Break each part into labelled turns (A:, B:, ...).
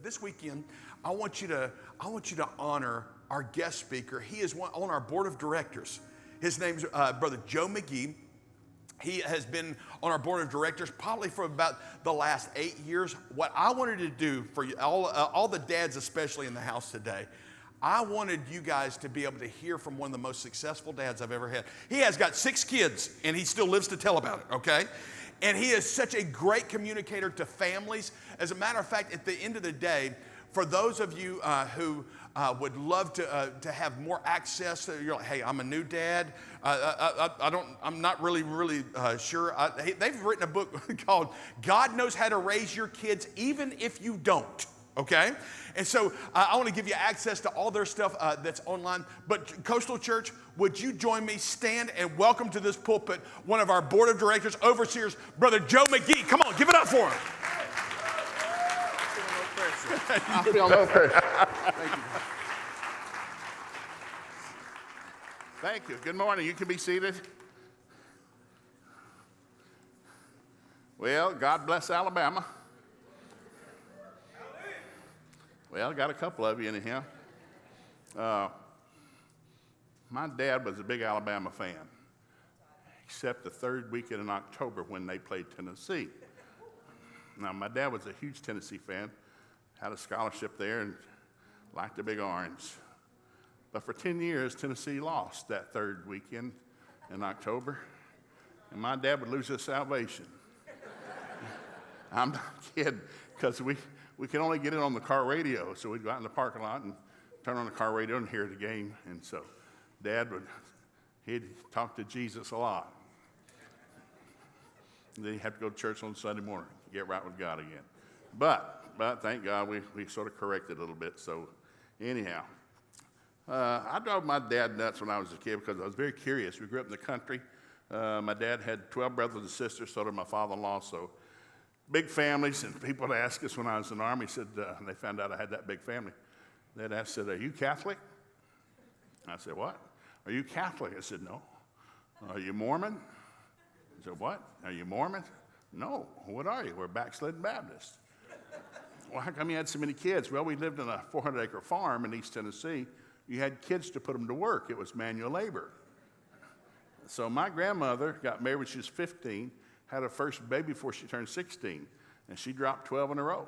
A: this weekend, I want you to honor our guest speaker. He is on our board of directors. His name's Brother Joe McGee. He has been on our board of directors probably for about the last 8 years. What I wanted to do for you, all the dads especially in the house today, I wanted you guys to be able to hear from one of the most successful dads I've ever had. He has got 6 kids, and he still lives to tell about it, okay? And he is such a great communicator to families. As a matter of fact, at the end of the day, for those of you who would love to have more access, you're like, hey, I'm a new dad. I'm not really sure. They've written a book called God Knows How to Raise Your Kids Even If You Don't. Okay? And so I want to give you access to all their stuff that's online. But Coastal Church, would you join me? Stand and welcome to this pulpit one of our board of directors, overseers, Brother Joe McGee. Come on, give it up for him.
B: I feel no pressure.
A: Thank you.
B: Thank you. Good morning. You can be seated. Well, God bless Alabama. Well, got a couple of you in here. My dad was a big Alabama fan, except the third weekend in October when they played Tennessee. Now, my dad was a huge Tennessee fan, had a scholarship there, and liked the Big Orange. But for 10 years, Tennessee lost that third weekend in October, and my dad would lose his salvation. I'm not kidding, because we could only get it on the car radio, so we'd go out in the parking lot and turn on the car radio and hear the game. And so Dad he'd talk to Jesus a lot. And then he'd have to go to church on Sunday morning, get right with God again. But thank God we sort of corrected a little bit. So anyhow, I drove my dad nuts when I was a kid because I was very curious. We grew up in the country. My dad had 12 brothers and sisters, so did my father-in-law, so big families, and people would ask us when I was in the Army, said, and they found out I had that big family, they'd ask, said, are you Catholic? I said, what? Are you Catholic? I said, no. Are you Mormon? I said, what? Are you Mormon? No. What are you? We're backslidden Baptists. Well, how come you had so many kids? Well, we lived in a 400-acre farm in East Tennessee. You had kids to put them to work. It was manual labor. So my grandmother got married when she was 15, had her first baby before she turned 16, and she dropped 12 in a row.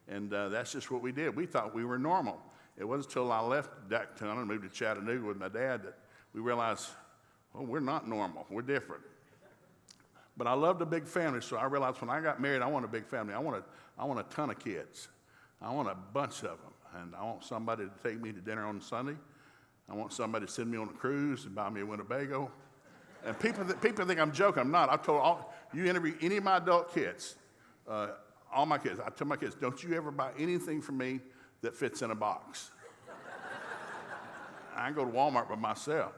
B: And that's just what we did. We thought we were normal. It wasn't until I left Dacton and moved to Chattanooga with my dad that we realized, well, we're not normal. We're different. But I loved a big family, so I realized when I got married, I want a big family. I want a ton of kids. I want a bunch of them. And I want somebody to take me to dinner on Sunday. I want somebody to send me on a cruise and buy me a Winnebago. And people think I'm joking. I'm not. I told you interview any of my adult kids, all my kids. I tell my kids, don't you ever buy anything from me that fits in a box. I can go to Walmart by myself.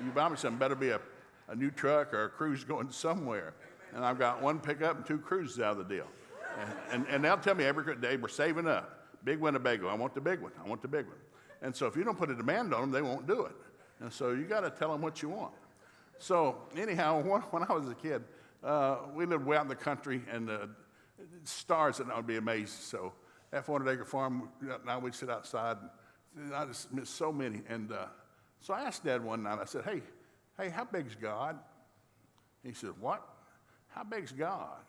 B: You buy me something, better be a new truck or a cruise going somewhere. And I've got one pickup and 2 cruises out of the deal. And they'll tell me every day, we're saving up. Big Winnebago, I want the big one. I want the big one. And so if you don't put a demand on them, they won't do it. And so you got to tell them what you want. So anyhow, when I was a kid, we lived way out in the country, and stars and I would be amazed. So that 400-acre farm, now we'd sit outside, and I just missed so many. And so I asked Dad one night, I said, hey, how big's God? He said, what? How big's God?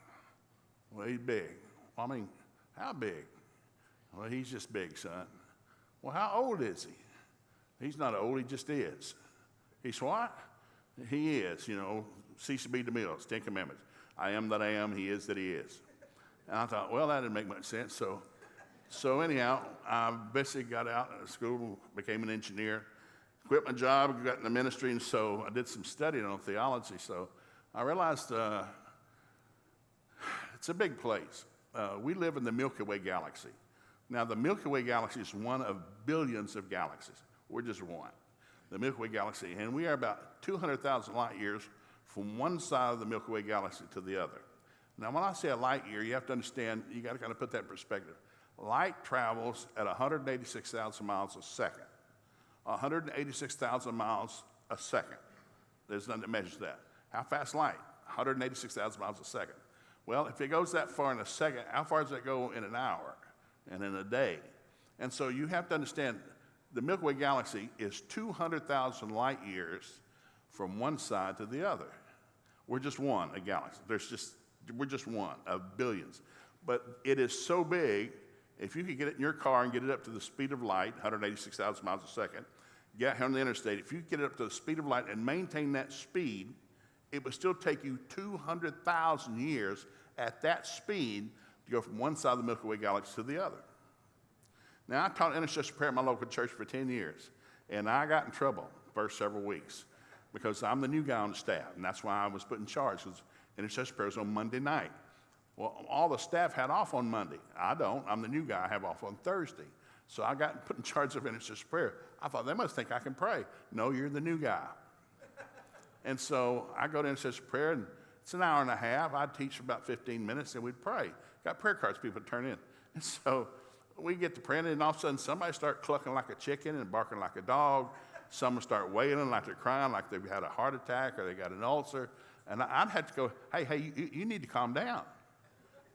B: Well, he's big. Well, I mean, how big? Well, he's just big, son. Well, how old is he? He's not old, he just is. He's what? He is, cease to be the mills, 10 Commandments. I am that I am, he is that he is. And I thought, well, that didn't make much sense. So anyhow, I basically got out of school, became an engineer, quit my job, got in the ministry, and so I did some studying on theology. So I realized it's a big place. We live in the Milky Way galaxy. Now, the Milky Way galaxy is one of billions of galaxies. We're just one, the Milky Way galaxy. And we are about 200,000 light years from one side of the Milky Way galaxy to the other. Now, when I say a light year, you have to understand, you got to kind of put that in perspective. Light travels at 186,000 miles a second. 186,000 miles a second. There's nothing that measures that. How fast light? 186,000 miles a second. Well, if it goes that far in a second, how far does it go in an hour? and in a day. And so you have to understand the Milky Way galaxy is 200,000 light years from one side to the other. We're just one, a galaxy. We're just one of billions. But it is so big, if you could get it in your car and get it up to the speed of light, 186,000 miles a second, get here on the interstate, if you get it up to the speed of light and maintain that speed, it would still take you 200,000 years at that speed to go from one side of the Milky Way galaxy to the other. Now, I taught intercessory prayer at my local church for 10 years, and I got in trouble the first several weeks because I'm the new guy on the staff, and that's why I was put in charge, because intercessory prayer is on Monday night. Well, all the staff had off on Monday. I don't. I'm the new guy. I have off on Thursday. So I got put in charge of intercessory prayer. I thought, they must think I can pray. No, you're the new guy. And so I go to intercessory prayer, and it's an hour and a half. I'd teach for about 15 minutes, and we'd pray. Got prayer cards people turn in. And so we get to praying, and all of a sudden somebody start clucking like a chicken and barking like a dog. Some start wailing like they're crying, like they've had a heart attack or they got an ulcer. And I'd have to go, hey, you need to calm down.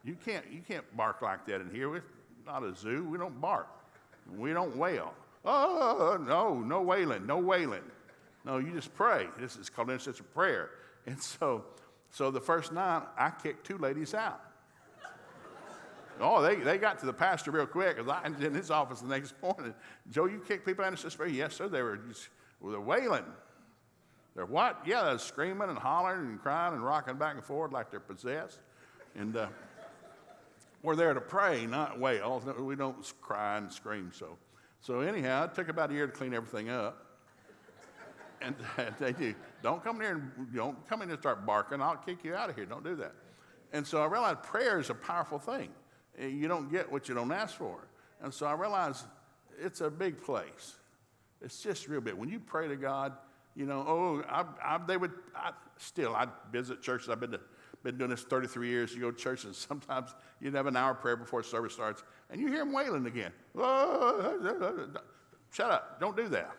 B: You can't bark like that in here. We're not a zoo. We don't bark. We don't wail. Oh, no wailing, no wailing. No, you just pray. This is called intercessory prayer. And so the first night, I kicked 2 ladies out. Oh, they got to the pastor real quick, because I was in his office the next morning. Joe, you kick people out of intercessory prayer? Yes, sir. They're wailing. They're what? Yeah, they're screaming and hollering and crying and rocking back and forth like they're possessed. And we're there to pray, not wail. We don't cry and scream. So anyhow, it took about a year to clean everything up. And they do. Don't come in and start barking. I'll kick you out of here. Don't do that. And so I realized prayer is a powerful thing. You don't get what you don't ask for. And so I realized it's a big place. It's just real big. When you pray to God, I'd visit churches. I've been doing this 33 years. You go to church, and sometimes you'd have an hour prayer before service starts, and you hear them wailing again. Shut up. Don't do that.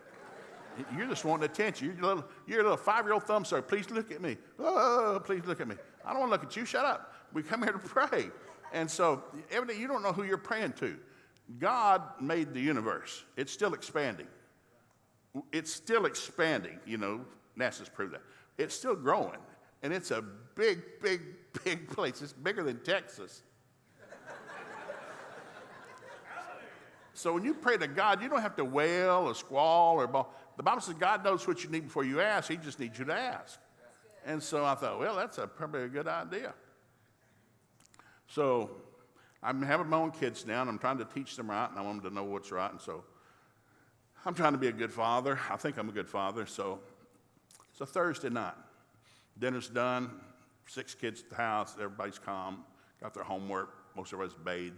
B: You're just wanting attention. You're a little 5-year-old thumb sucker. Please look at me. Oh, please look at me. I don't want to look at you. Shut up. We come here to pray. And so every day you don't know who you're praying to. God made the universe. It's still expanding. It's still expanding. NASA's proved that. It's still growing. And it's a big, big, big place. It's bigger than Texas. So when you pray to God, you don't have to wail or squall or bawl. The Bible says God knows what you need before you ask. He just needs you to ask. And so I thought, well, that's probably a good idea. So I'm having my own kids now, and I'm trying to teach them right, and I want them to know what's right. And so I'm trying to be a good father. I think I'm a good father. So it's a Thursday night. Dinner's done. 6 kids at the house. Everybody's calm. Got their homework. Most everybody's bathed.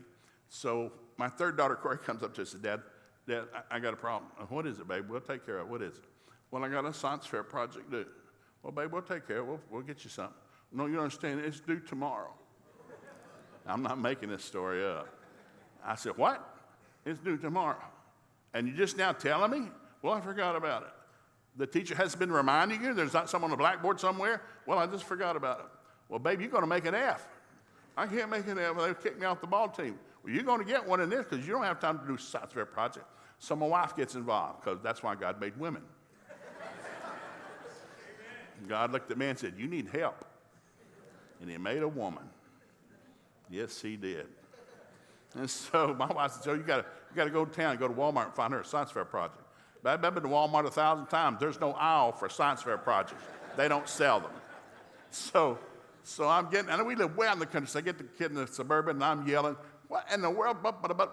B: So my 3rd daughter, Corey, comes up to us and said, Dad, I got a problem. What is it, babe? We'll take care of it. What is it? Well, I got a science fair project due. Well, babe, we'll take care of it. We'll get you something. No, you don't understand. It's due tomorrow. I'm not making this story up. I said, what? It's due tomorrow. And you just now telling me? Well, I forgot about it. The teacher has been reminding you there's not some on the blackboard somewhere? Well, I just forgot about it. Well, babe, you're going to make an F. I can't make an F. They'll kick me off the ball team. Well, you're going to get one in this because you don't have time to do a science fair project. So my wife gets involved because that's why God made women. God looked at me and said, you need help. And he made a woman. Yes, he did. And so my wife said, so you got to go to town and go to Walmart and find her a science fair project. But I've been to Walmart 1,000 times. There's no aisle for science fair projects. They don't sell them. So I'm getting, and we live way out in the country, so I get the kid in the suburban, and I'm yelling, what in the world?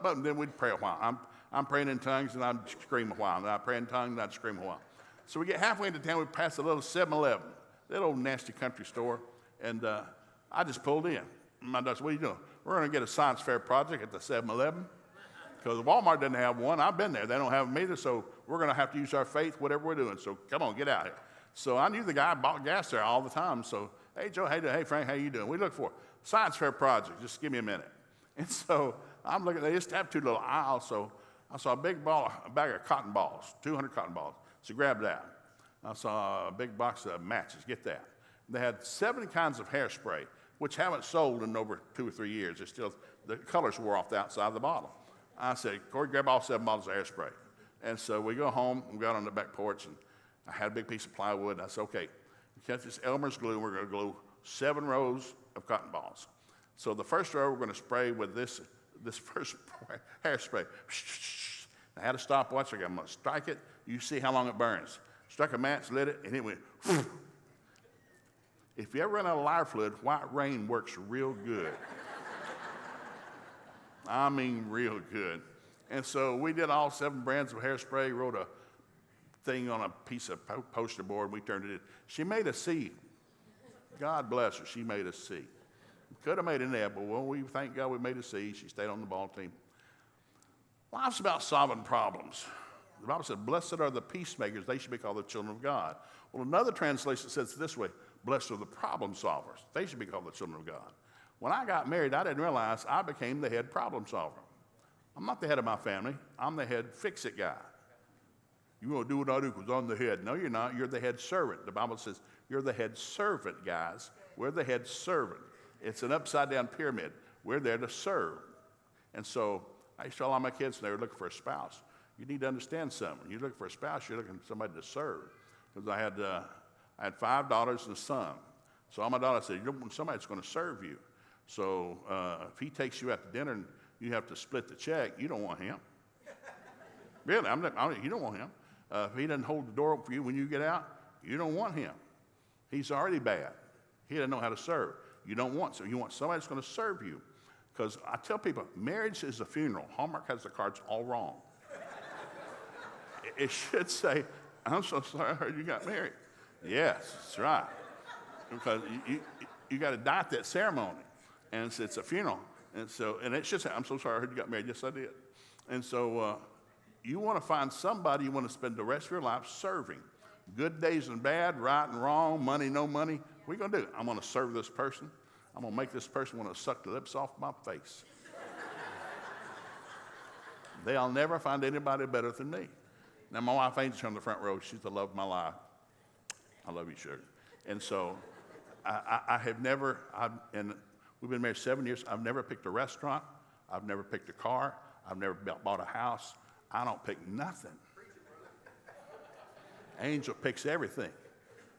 B: And then we'd pray a while. I'm praying in tongues, and I'd scream a while. And I'd pray in tongues, and I'd scream a while. So we get halfway into town, we pass a little 7-Eleven, that old nasty country store, and I just pulled in. My daughter said, what are you doing? We're going to get a science fair project at the 7-Eleven. Because Walmart doesn't have one. I've been there. They don't have them either, so we're going to have to use our faith, whatever we're doing. So come on, get out here. So I knew the guy bought gas there all the time. So, hey, Joe, hey, Frank, how you doing? We look for science fair project. Just give me a minute. And so I'm looking. They just have 2 little aisles. So I saw a bag of cotton balls, 200 cotton balls. So grab that. I saw a big box of matches. Get that. They had 70 kinds of hairspray, which haven't sold in over 2 or 3 years. The colors wore off the outside of the bottle. I said, Corey, grab all 7 bottles of hairspray. And so we go home, we got on the back porch, and I had a big piece of plywood. And I said, okay, we got this Elmer's glue, and we're going to glue 7 rows of cotton balls. So the first row, we're going to spray with this first hairspray. I had a stopwatch. I'm going to strike it. You see how long it burns. Struck a match, lit it, and it went. If you ever run out of lighter fluid, white rain works real good. I mean, real good. And so we did all 7 brands of hairspray, wrote a thing on a piece of poster board, and we turned it in. She made a C. God bless her, she made a C. Could have made an F, but we thank God we made a C. She stayed on the ball team. Life's about solving problems. The Bible said, blessed are the peacemakers, they should be called the children of God. Well, another translation says it this way, blessed are the problem solvers, they should be called the children of God. When I got married, I didn't realize I became the head problem solver. I'm not the head of my family, I'm the head fix-it guy. You want to do what I do because I'm the head. No, you're not, you're the head servant. The Bible says you're the head servant, guys. We're the head servant. It's an upside-down pyramid. We're there to serve. And so I used to tell all my kids when they were looking for a spouse, you need to understand something. When you're looking for a spouse, you're looking for somebody to serve. Because I had 5 daughters and a son. So all my daughters said, you want somebody that's going to serve you. So if he takes you out to dinner and you have to split the check, you don't want him. Really, you don't want him. If he doesn't hold the door open for you when you get out, you don't want him. He's already bad. He doesn't know how to serve. You don't want, so you want somebody that's going to serve you. Because I tell people, marriage is a funeral. Hallmark has the cards all wrong. It should say, I'm so sorry I heard you got married. Yes, that's right. Because you got to die at that ceremony. And it's a funeral. And it should say, I'm so sorry I heard you got married. Yes, I did. And so you want to find somebody you want to spend the rest of your life serving. Good days and bad, right and wrong, money, no money. What are you going to do? I'm going to serve this person. I'm going to make this person want to suck the lips off my face. They'll never find anybody better than me. Now, my wife Angel's on the front row. She's the love of my life. I love you, sugar. And so I have never, and we've been married 7 years. I've never picked a restaurant. I've never picked a car. I've never bought a house. I don't pick nothing. Angel picks everything.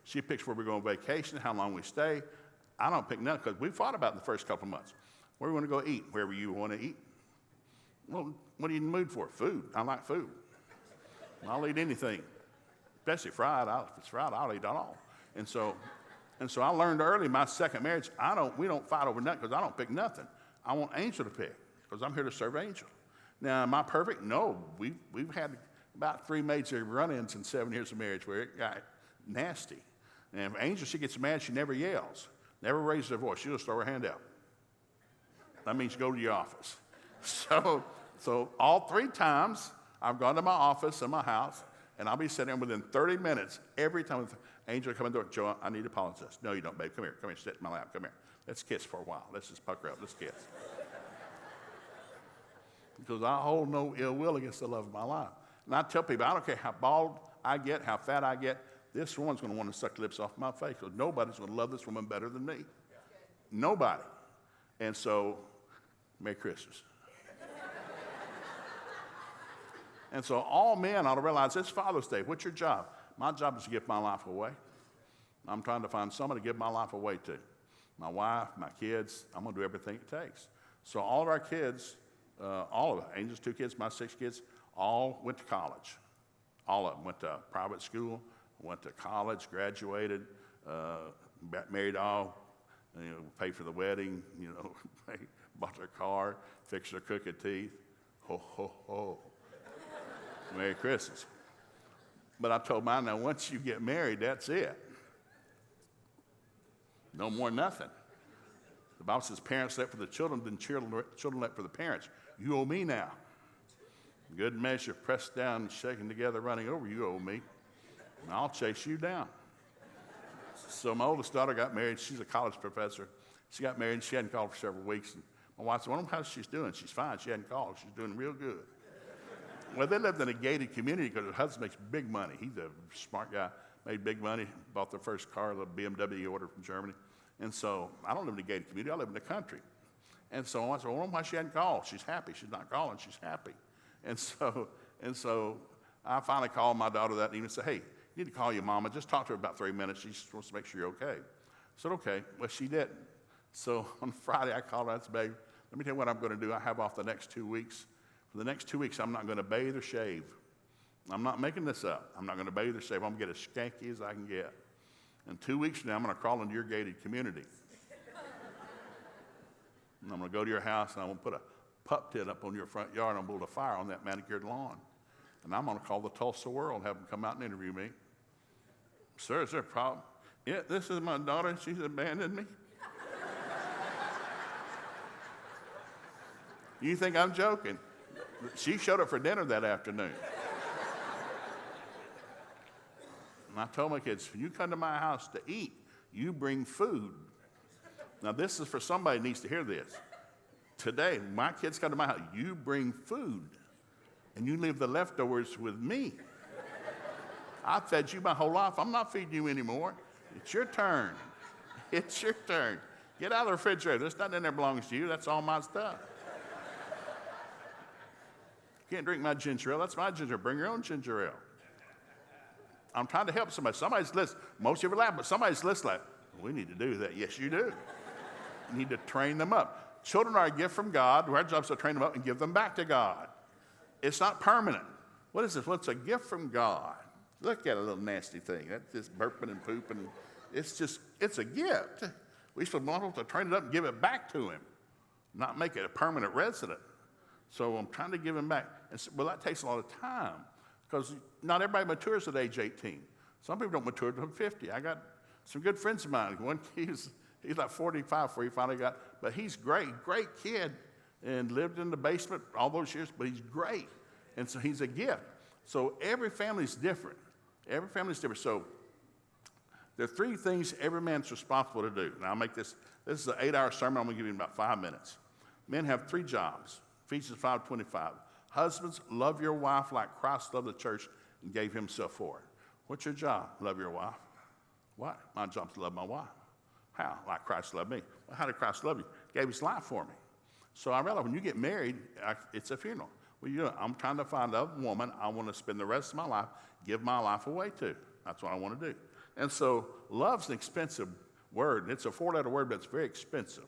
B: She picks where we're going on vacation, how long we stay. I don't pick nothing because we fought about it in the first couple of months. Where we want to go eat? Wherever you want to eat. Well, what are you in the mood for? Food. I like food. I'll eat anything, especially fried. If it's fried, I'll eat it all. And so I learned early, my second marriage, we don't fight over nothing because I don't pick nothing. I want Angel to pick because I'm here to serve Angel. Now, am I perfect? No. We've had about 3 major run-ins in 7 years of marriage where it got nasty. And if Angel, she gets mad, she never yells, never raises her voice. She'll just throw her hand out. That means go to your office. So all 3 times, I've gone to my office in my house, and I'll be sitting there within 30 minutes. Every time Angel will come in the door, Joe, I need to apologize. No, you don't, babe. Come here, sit in my lap. Come here. Let's kiss for a while. Let's just pucker up. Let's kiss. Because I hold no ill will against the love of my life. And I tell people, I don't care how bald I get, how fat I get, this woman's going to want to suck the lips off my face because nobody's going to love this woman better than me. Nobody. And so, Merry Christmas. And so all men ought to realize it's Father's Day. What's your job? My job is to give my life away. I'm trying to find someone to give my life away to. My wife, my kids, I'm going to do everything it takes. So all of our kids, all of it, Angel's 2 kids, my 6 kids, all went to college. All of them went to private school, went to college, graduated, married all, paid for the wedding, bought their car, fixed their crooked teeth. Ho, ho, ho. Merry Christmas. But I told mine, now once you get married, that's it. No more nothing. The Bible says parents let for the children, then children let for the parents. You owe me now. Good measure, pressed down, shaken together, running over, you owe me. And I'll chase you down. So my oldest daughter got married. She's a college professor. She got married, and she hadn't called for several weeks. And my wife said, well, how she's doing? She's fine. She hadn't called. She's doing real good. Well, they lived in a gated community because her husband makes big money. He's a smart guy, made big money, bought their first car, the BMW he ordered from Germany. And so I don't live in a gated community. I live in the country. And so I said, well, why she hadn't called? She's happy. She's not calling. She's happy. And so I finally called my daughter that evening and said, hey, you need to call your mama. Just talk to her about 3 minutes. She just wants to make sure you're okay. I said, okay. Well, she didn't. So on Friday, I called her and said, babe, let me tell you what I'm going to do. I have off the next 2 weeks. For the next 2 weeks, I'm not going to bathe or shave. I'm not making this up. I'm not going to bathe or shave. I'm going to get as skanky as I can get. And 2 weeks from now, I'm going to crawl into your gated community. And I'm going to go to your house, and I'm going to put a pup tent up on your front yard, and I'm going to build a fire on that manicured lawn. And I'm going to call the Tulsa World and have them come out and interview me. Sir, is there a problem? Yeah, this is my daughter. She's abandoned me. You think I'm joking? She showed up for dinner that afternoon. And I told my kids, when you come to my house to eat, you bring food. Now, this is for somebody who needs to hear this. Today, my kids come to my house, you bring food, and you leave the leftovers with me. I fed you my whole life. I'm not feeding you anymore. It's your turn. It's your turn. Get out of the refrigerator. There's nothing in there that belongs to you. That's all my stuff. You can't drink my ginger ale. That's my ginger ale. Bring your own ginger ale. I'm trying to help somebody. Somebody's listening. Most of you are laughing, but somebody's listening like, we need to do that. Yes, you do. You need to train them up. Children are a gift from God. Our job is to train them up and give them back to God. It's not permanent. What is this? Well, it's a gift from God. Look at a little nasty thing. That's just burping and pooping. It's a gift. We should model to train it up and give it back to him, not make it a permanent resident. So I'm trying to give him back. And so, well, that takes a lot of time because not everybody matures at age 18. Some people don't mature until 50. I got some good friends of mine. One, he's like 45 before he finally got, but he's great kid, and lived in the basement all those years, but he's great. And so he's a gift. So every family's different. Every family's different. So there are 3 things every man's responsible to do. Now I'll make this is an 8-hour sermon. I'm going to give you in about 5 minutes. Men have 3 jobs. Ephesians 5:25. Husbands, love your wife like Christ loved the church and gave himself for it. What's your job? Love your wife. What? My job's to love my wife. How? Like Christ loved me. Well, how did Christ love you? He gave his life for me. So I realize when you get married, it's a funeral. Well, I'm trying to find a woman I want to spend the rest of my life, give my life away to. That's what I want to do. And so love's an expensive word. And it's a 4-letter word, but it's very expensive.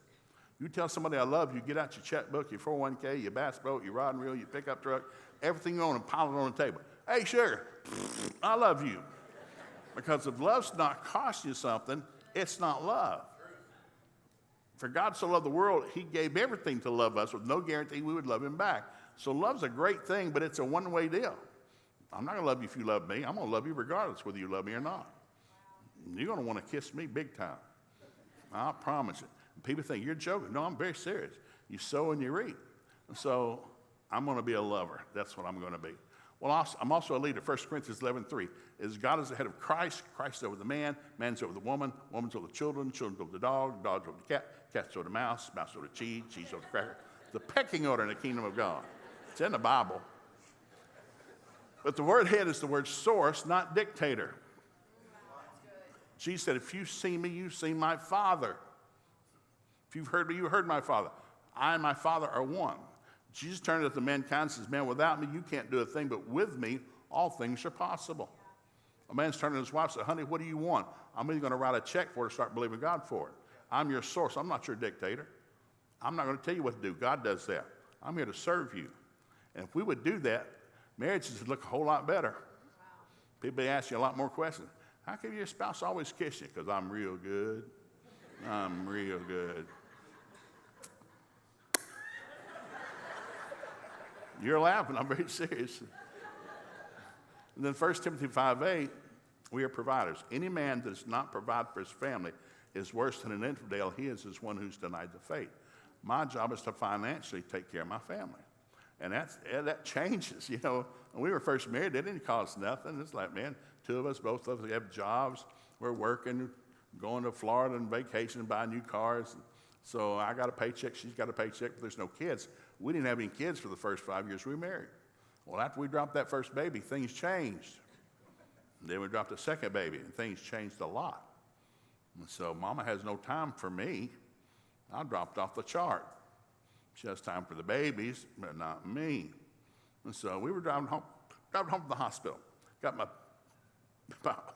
B: You tell somebody I love you, get out your checkbook, your 401k, your bass boat, your rod and reel, your pickup truck, everything you own and pile it on the table. Hey, sugar, I love you. Because if love's not costing you something, it's not love. For God so loved the world, he gave everything to love us with no guarantee we would love him back. So love's a great thing, but it's a one-way deal. I'm not going to love you if you love me. I'm going to love you regardless whether you love me or not. You're going to want to kiss me big time. I promise it. People think you're joking. No, I'm very serious. You sow and you reap. And so I'm going to be a lover. That's what I'm going to be. Well, I'm also a leader. 1 Corinthians 11:3 is God is the head of Christ. Christ over the man. Man's over the woman. Woman's over the children. Children over the dog. Dog's over the cat. Cat's over the mouse. Mouse over the cheese. Cheese over the cracker. The pecking order in the kingdom of God. It's in the Bible. But the word head is the word source, not dictator. Jesus said, if you've seen me, you've seen my Father. If you've heard me, you heard my Father. I and my Father are one. Jesus turned to the mankind and says, man, without me, you can't do a thing, but with me, all things are possible. A man's turning to his wife and said, honey, what do you want? I'm either going to write a check for it or start believing God for it. I'm your source. I'm not your dictator. I'm not going to tell you what to do. God does that. I'm here to serve you. And if we would do that, marriages would look a whole lot better. Wow. People ask you a lot more questions. How come your spouse always kiss you? Because I'm real good. I'm real good. You're laughing. I'm very serious. And then 1 Timothy 5:8, we are providers. Any man that does not provide for his family is worse than an infidel. He is one who's denied the faith. My job is to financially take care of my family. And that changes, you know. When we were first married, it didn't cost nothing. It's like, man, both of us have jobs. We're working, going to Florida on vacation, buying new cars. So I got a paycheck, she's got a paycheck, but there's no kids. We didn't have any kids for the first 5 years we were married. Well, after we dropped that first baby, things changed. Then we dropped a second baby, and things changed a lot. And so Mama has no time for me. I dropped off the chart. She has time for the babies, but not me. And so we were driving home from the hospital. Got my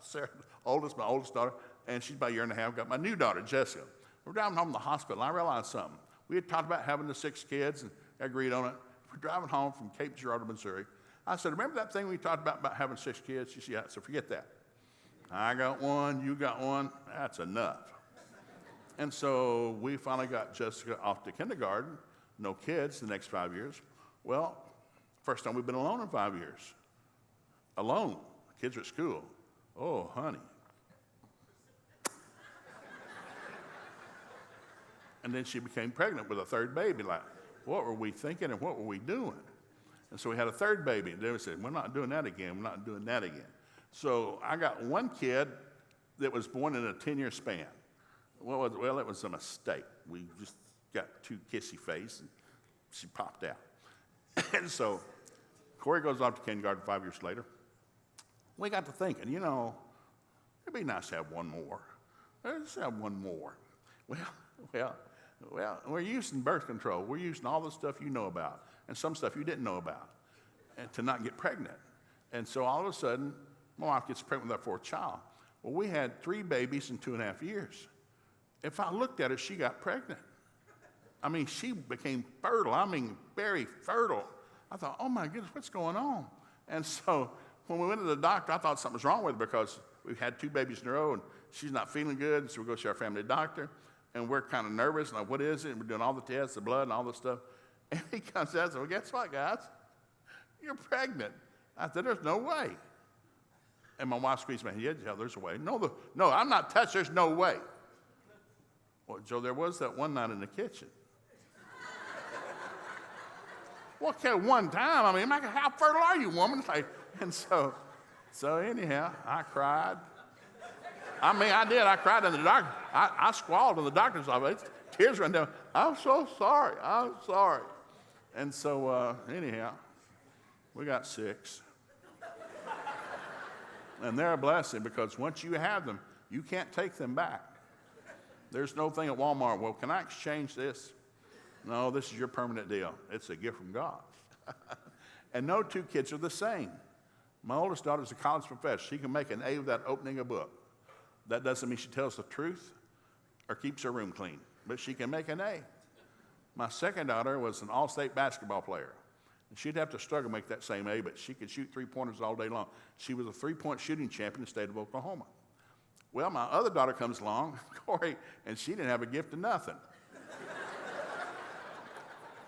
B: Sarah, my oldest daughter, and she's about a year and a half. Got my new daughter, Jessica. We're driving home from the hospital, and I realized something. We had talked about having the 6 kids and agreed on it. We're driving home from Cape Girardeau, Missouri. I said, remember that thing we talked about having 6 kids? She said, yeah. I said, forget that. I got one, you got one, that's enough. And so we finally got Jessica off to kindergarten, no kids the next 5 years. Well, first time we've been alone in 5 years. Alone, kids are at school. Oh, honey. And then she became pregnant with a 3rd baby. Like, what were we thinking and what were we doing? And so we had a 3rd baby. And then we said, we're not doing that again. We're not doing that again. So I got one kid that was born in a 10-year span. Well, it was a mistake. We just got too kissy face, and she popped out. And so Corey goes off to kindergarten 5 years later. We got to thinking, you know, it'd be nice to have one more. Let's have one more. Well, we're using birth control. We're using all the stuff you know about and some stuff you didn't know about and to not get pregnant. And so all of a sudden, my wife gets pregnant with our 4th child. Well, we had 3 babies in 2.5 years. If I looked at her, she got pregnant. I mean, she became fertile. I mean, very fertile. I thought, oh my goodness, what's going on? And so when we went to the doctor, I thought something was wrong with her because we've had 2 babies in a row and she's not feeling good. So we go see our family doctor and we're kind of nervous. Like, what is it? And we're doing all the tests, the blood and all this stuff. And he comes out and says, well, guess what, guys? You're pregnant. I said, there's no way. And my wife squeezed my head. Yeah, there's a way. No, I'm not touched. There's no way. Well, Joe, there was that one night in the kitchen. Well, okay, one time. I mean, how fertile are you, woman? And so anyhow, I cried. I mean, I did. I cried in the doctor. I squalled in the doctor's office. Tears ran down. I'm so sorry. I'm sorry. And so anyhow, we got 6. And they're a blessing because once you have them, you can't take them back. There's no thing at Walmart, well, can I exchange this? No, this is your permanent deal. It's a gift from God. And no 2 kids are the same. My oldest daughter's a college professor. She can make an A without opening a book. That doesn't mean she tells the truth or keeps her room clean, but she can make an A. My 2nd daughter was an all-state basketball player. And she'd have to struggle to make that same A, but she could shoot 3-pointers all day long. She was a 3-point shooting champion in the state of Oklahoma. Well, my other daughter comes along, Corey, and she didn't have a gift of nothing.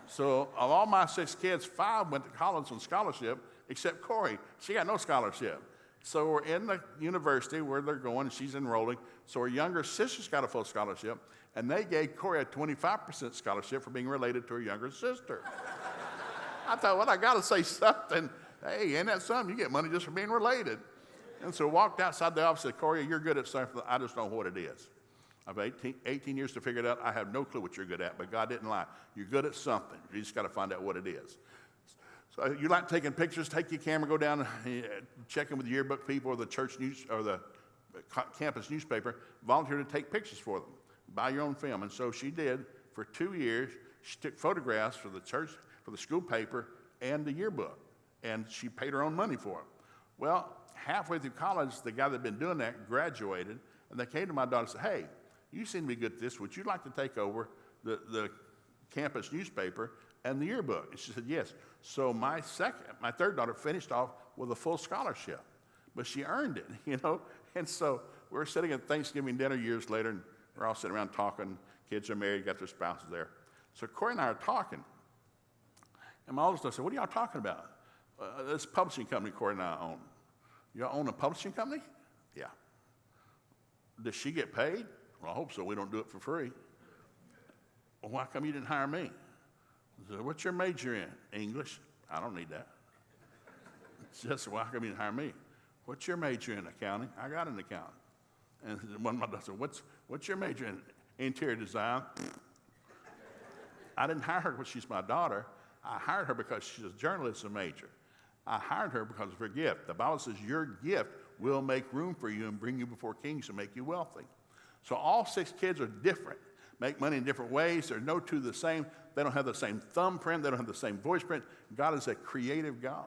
B: So of all my 6 kids, 5 went to college on scholarship, except Corey. She got no scholarship. So we're in the university where they're going, and she's enrolling. So her younger sister's got a full scholarship, and they gave Corey a 25% scholarship for being related to her younger sister. I thought, well, I got to say something. Hey, ain't that something? You get money just for being related. And so I walked outside the office and said, Corey, you're good at something. I just don't know what it is. I've 18 years to figure it out. I have no clue what you're good at, but God didn't lie. You're good at something. You just got to find out what it is. So you like taking pictures, take your camera, go down, check in with the yearbook people or the church news or the campus newspaper, volunteer to take pictures for them, buy your own film. And so she did for 2 years. She took photographs for the church, for the school paper, and the yearbook. And she paid her own money for it. Well, halfway through college, the guy that had been doing that graduated, and they came to my daughter and said, hey, you seem to be good at this. Would you like to take over the campus newspaper and the yearbook? And she said, yes. So my 3rd daughter finished off with a full scholarship, but she earned it, you know? And so we're sitting at Thanksgiving dinner years later, and we're all sitting around talking. Kids are married, got their spouses there. So Corey and I are talking. And my oldest daughter said, what are y'all talking about? This publishing company Corey and I own. Y'all own a publishing company? Yeah. Does she get paid? Well, I hope so. We don't do it for free. Well, why come you didn't hire me? I said, what's your major in? English. I don't need that. She said, why come you didn't hire me? What's your major in? Accounting. I got an accountant. And one of my daughters said, what's your major in? Interior design. I didn't hire her because she's my daughter. I hired her because she's a journalism major. I hired her because of her gift. The Bible says your gift will make room for you and bring you before kings and make you wealthy. So all 6 kids are different, make money in different ways. There's no two the same. They don't have the same thumbprint. They don't have the same voice print. God is a creative God.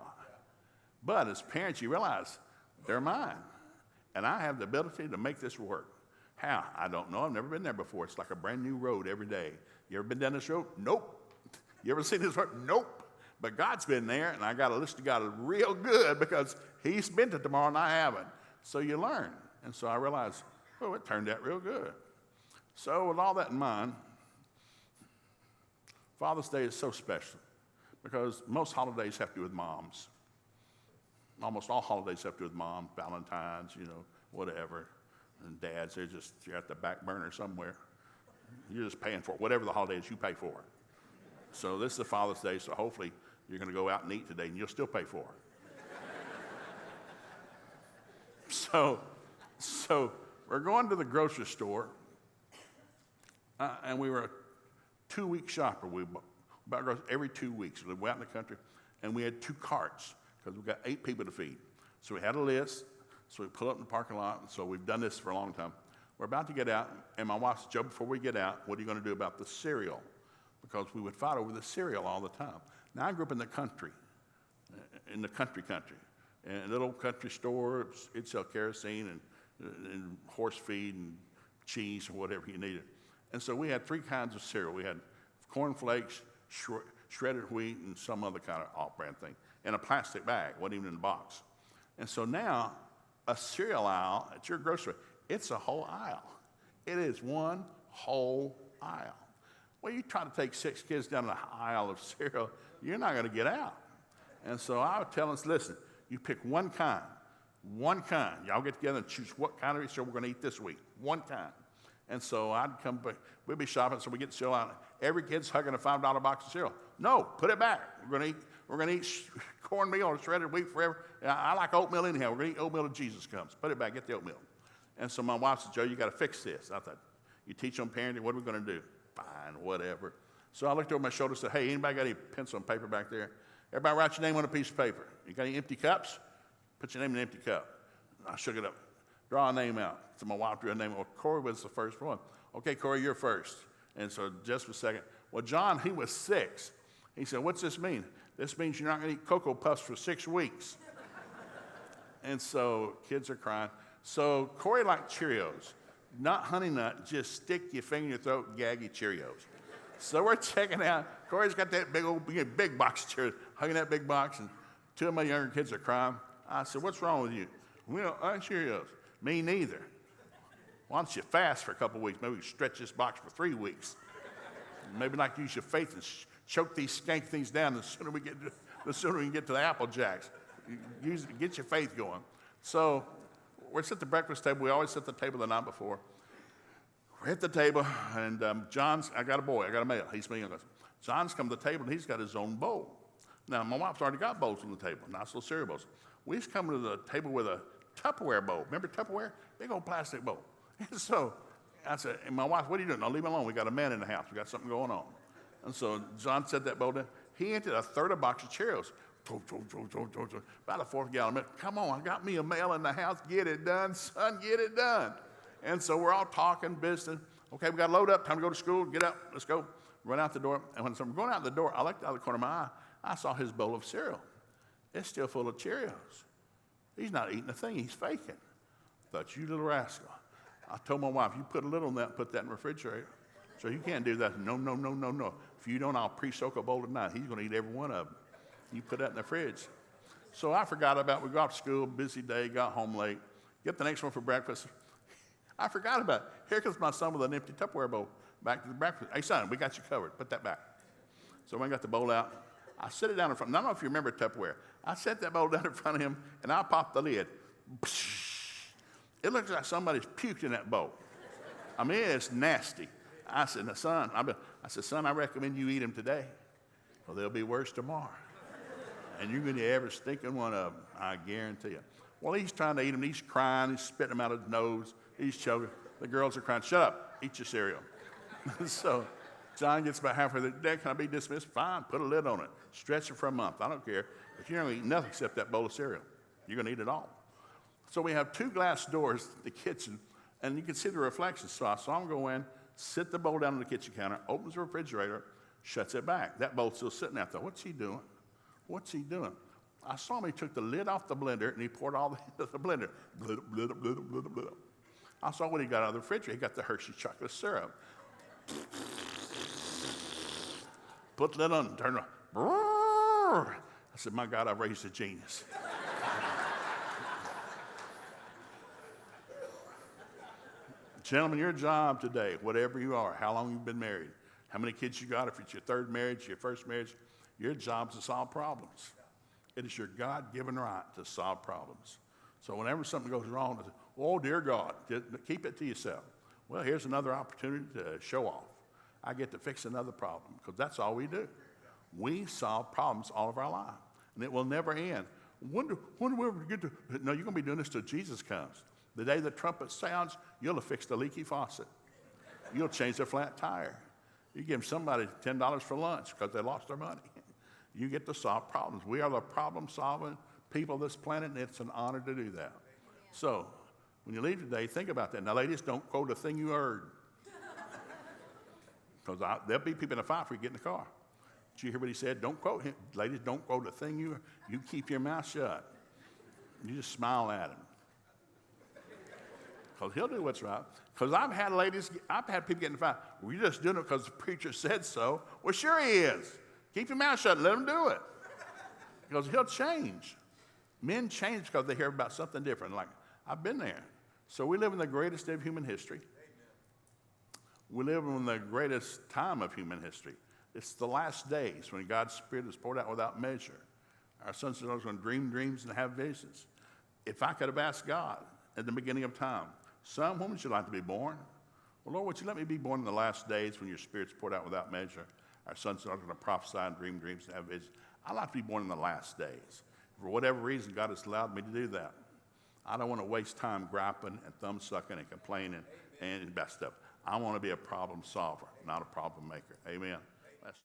B: But as parents, you realize they're mine. And I have the ability to make this work. How? I don't know. I've never been there before. It's like a brand new road every day. You ever been down this road? Nope. You ever seen this road? Nope. But God's been there, and I got to listen to God real good because he's been to tomorrow and I haven't. So you learn. And so I realized, oh, it turned out real good. So with all that in mind, Father's Day is so special because most holidays have to do with moms. Almost all holidays have to do with mom, Valentine's, whatever. And dads, you're at the back burner somewhere. You're just paying for it. Whatever the holiday is, you pay for it. So this is Father's Day, so hopefully you're going to go out and eat today, and you'll still pay for it. So we're going to the grocery store, and we were a 2-week shopper. We bought groceries every 2 weeks. We went out in the country, and we had 2 carts because we've got 8 people to feed. So we had a list, so we pull up in the parking lot, and so we've done this for a long time. We're about to get out, and my wife said, Joe, before we get out, what are you going to do about the cereal? Because we would fight over the cereal all the time. Now, I grew up in the country, in a little country store. It'd sell kerosene and horse feed and cheese or whatever you needed. And so we had 3 kinds of cereal. We had corn flakes, shredded wheat, and some other kind of off-brand thing in a plastic bag, wasn't even in a box. And so now, a cereal aisle at your grocery, it's a whole aisle. It is one whole aisle. Well, you try to take 6 kids down an aisle of cereal, you're not going to get out. And so I would tell us, listen, you pick one kind. Y'all get together and choose what kind of cereal we're going to eat this week. One kind. And so I'd come back. We'd be shopping, so we get the cereal out. Every kid's hugging a $5 box of cereal. No, put it back. We're going to eat cornmeal or shredded wheat forever. I like oatmeal anyhow. We're going to eat oatmeal till Jesus comes. Put it back. Get the oatmeal. And so my wife said, Joe, you got to fix this. I thought, you teach them parenting. What are we going to do? Fine, whatever. So I looked over my shoulder and said, hey, anybody got any pencil and paper back there? Everybody write your name on a piece of paper. You got any empty cups? Put your name in an empty cup. I shook it up. Draw a name out. So my wife drew a name. Well, Corey was the first one. Okay, Corey, you're first. And so just for a second. Well, John, he was 6. He said, what's this mean? This means you're not going to eat Cocoa Puffs for 6 weeks. And so kids are crying. So Corey liked Cheerios. Not Honey Nut, just stick your finger in your throat and gag your Cheerios. So we're checking out. Corey's got that big box of Cheerios, hugging that big box, and 2 of my younger kids are crying. I said, what's wrong with you? We don't like Cheerios. Me neither. Why don't you fast for a couple of weeks? Maybe we can stretch this box for 3 weeks. Maybe not use your faith and choke these skank things down the sooner we can get to the Apple Jacks. Get your faith going. So we're at the breakfast table. We always set the table the night before. We're at the table, and I got a boy. I got a male. He's me. John's come to the table, and he's got his own bowl. Now, my wife's already got bowls on the table, nice little cereal bowls. We've come to the table with a Tupperware bowl. Remember Tupperware? Big old plastic bowl. And so I said, and my wife, what are you doing? No, leave me alone. We got a man in the house. We got something going on. And so John set that bowl down. He emptied a third of a box of Cheerios. About a 4th gallon of milk. Come on, I got me a male in the house. Get it done, son, get it done. And so we're all talking, visiting. Okay, we got to load up. Time to go to school. Get up. Let's go. Run out the door. And when I'm going out the door, I looked out the corner of my eye. I saw his bowl of cereal. It's still full of Cheerios. He's not eating a thing. He's faking. I thought, you little rascal. I told my wife, you put a little on that and put that in the refrigerator. So you can't do that. No. If you don't, I'll pre-soak a bowl tonight. He's going to eat every one of them. You put that in the fridge. So I forgot about it. We got off to school, busy day, got home late. Get the next one for breakfast. I forgot about it. Here comes my son with an empty Tupperware bowl back to the breakfast. Hey, son, we got you covered. Put that back. So when I got the bowl out, I set it down in front. I don't know if you remember Tupperware. I set that bowl down in front of him, and I popped the lid. It looks like somebody's puked in that bowl. I mean, it's nasty. I said, son, I recommend you eat them today, or they'll be worse tomorrow. And you're going to ever stinking one of them, I guarantee you. Well, he's trying to eat them. He's crying. He's spitting them out of his nose. He's choking. The girls are crying, shut up, eat your cereal. So John gets about halfway there. Dad, can I be dismissed? Fine, put a lid on it. Stretch it for a month. I don't care. But you're not going to eat nothing except that bowl of cereal. You're going to eat it all. So we have 2 glass doors, the kitchen, and you can see the reflections. So I saw him go in, sit the bowl down on the kitchen counter, opens the refrigerator, shuts it back. That bowl's still sitting out there. What's he doing? What's he doing? I saw him. He took the lid off the blender and he poured all into the blender. Blah, blah, blah, blah, blah, blah. I saw what he got out of the refrigerator. He got the Hershey chocolate syrup. Put the lid on, turn around. I said, my God, I've raised a genius. Gentlemen, your job today, whatever you are, how long you've been married, how many kids you got, if it's your third marriage, your first marriage, your job is to solve problems. It is your God-given right to solve problems. So whenever something goes wrong, oh, dear God, keep it to yourself. Well, here's another opportunity to show off. I get to fix another problem, because that's all we do. We solve problems all of our life, and it will never end. When do we ever get to? No, you're going to be doing this till Jesus comes. The day the trumpet sounds, you'll have fixed the leaky faucet. You'll change their flat tire. You give somebody $10 for lunch because they lost their money. You get to solve problems. We are the problem-solving people of this planet, and it's an honor to do that. So when you leave today, think about that. Now, ladies, don't quote a thing you heard. Because there'll be people in the fire if we get in the car. Did you hear what he said? Don't quote him. Ladies, don't quote a thing you heard. You keep your mouth shut. You just smile at him. Because he'll do what's right. Because I've had people get in the fire. Well, you're just doing it because the preacher said so. Well, sure he is. Keep your mouth shut and let him do it. Because he'll change. Men change because they hear about something different. Like, I've been there. So we live in the greatest day of human history. We live in the greatest time of human history. It's the last days when God's Spirit is poured out without measure. Our sons and daughters are going to dream dreams and have visions. If I could have asked God at the beginning of time, son, when would you like to be born? Well, Lord, would you let me be born in the last days when your Spirit's poured out without measure? Our sons and daughters are going to prophesy and dream dreams and have visions. I'd like to be born in the last days. For whatever reason, God has allowed me to do that. I don't want to waste time griping and thumb sucking and complaining and bad stuff. I want to be a problem solver, not a problem maker. Amen.